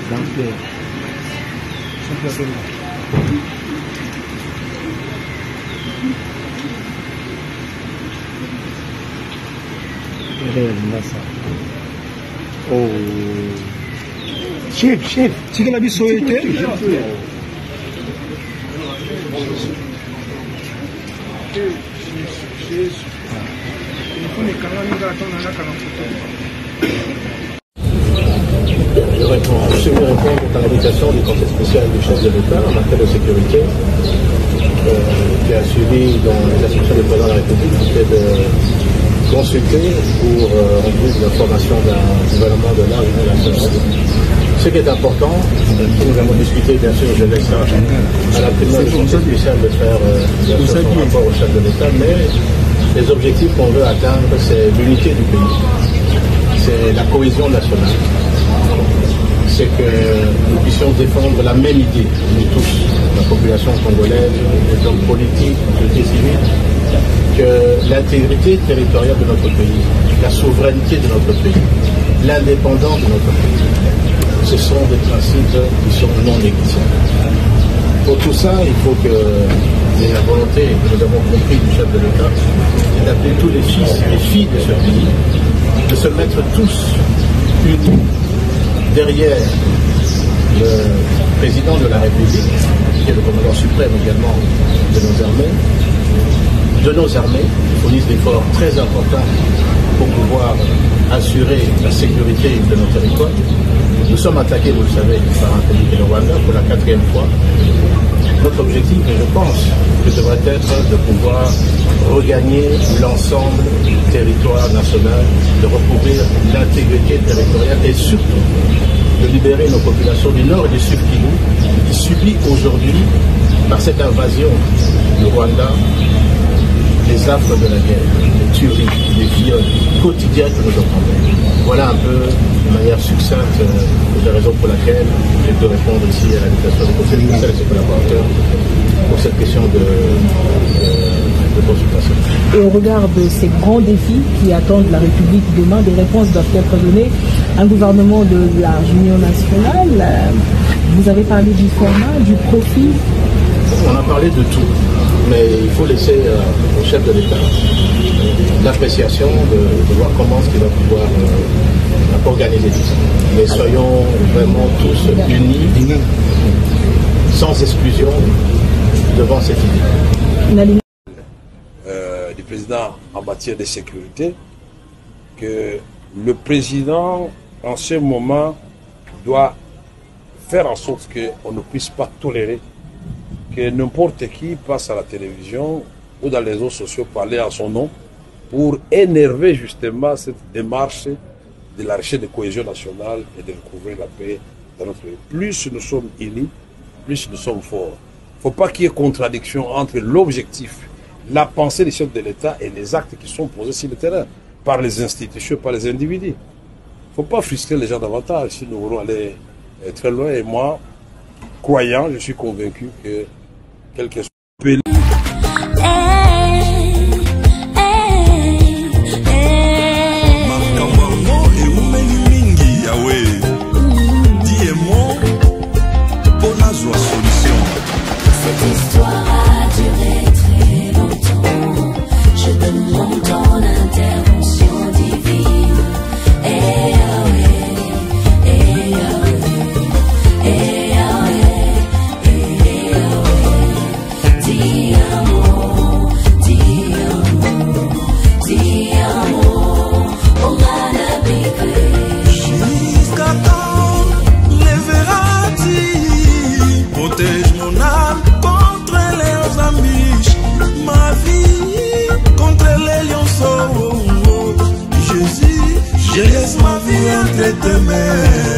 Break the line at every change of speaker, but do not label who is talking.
Jean-Pierre. Oh. Chef. Tu as vu sauter?
Je vais répondre à l'invitation du Conseil spécial du chef de l'État en matière de sécurité qui a suivi dans les instructions du président de la République, qui était de consulter pour en plus de la formation d'un gouvernement de large national. Ce qui est important, nous avons discuté, bien sûr, je laisse ça à la présidence du Conseil spécial de faire son rapport au chef de l'État, mais les objectifs qu'on veut atteindre, c'est l'unité du pays, c'est la cohésion nationale. C'est que nous puissions défendre la même idée, nous tous, la population congolaise, les hommes politiques, la société civile, que l'intégrité territoriale de notre pays, la souveraineté de notre pays, l'indépendance de notre pays, ce sont des principes qui sont non négligeables. Pour tout ça, il faut que la volonté que nous avons compris du chef de l'État, c'est d'appeler tous les fils et filles de ce pays, de se mettre tous unis derrière le président de la République, qui est le commandant suprême également de nos armées, qui fournissent des efforts très importants pour pouvoir assurer la sécurité de nos territoires. Nous sommes attaqués, vous le savez, par un pays qui est le Rwanda pour la 4e fois. Notre objectif, je pense, que devrait être de pouvoir regagner l'ensemble du territoire national, de recouvrir l'intégrité territoriale et surtout de libérer nos populations du nord et du sud Kivu qui subit aujourd'hui, par cette invasion du Rwanda, les affres de la guerre, les tueries, les viols quotidiens que nous entendons. Voilà un peu, de manière succincte, la raison pour laquelle j'ai pu répondre ici à l'invitation du Conseil spécial et ses collaborateurs pour cette question de consultation.
Et au regard de ces grands défis qui attendent la République demain, des réponses doivent être données. Un gouvernement de large union nationale, vous avez parlé du format, du profil.
On a parlé de tout, mais il faut laisser au chef de l'État l'appréciation de voir comment est-ce qu'il va pouvoir organiser tout ça. Mais soyons vraiment tous unis, sans exclusion, devant cette idée.
Du président en matière de sécurité, que le président, en ce moment, doit faire en sorte qu'on ne puisse pas tolérer que n'importe qui passe à la télévision ou dans les réseaux sociaux parler à son nom pour énerver justement cette démarche de la recherche de cohésion nationale et de recouvrir la paix dans notre pays. Plus nous sommes unis, plus nous sommes forts. Il ne faut pas qu'il y ait contradiction entre l'objectif, la pensée des chefs de l'État et les actes qui sont posés sur le terrain, par les institutions, par les individus. Il ne faut pas frustrer les gens davantage si nous voulons aller très loin. Et moi, croyant, je suis convaincu que quel que soit le pays,
je laisse ma vie entre tes mains.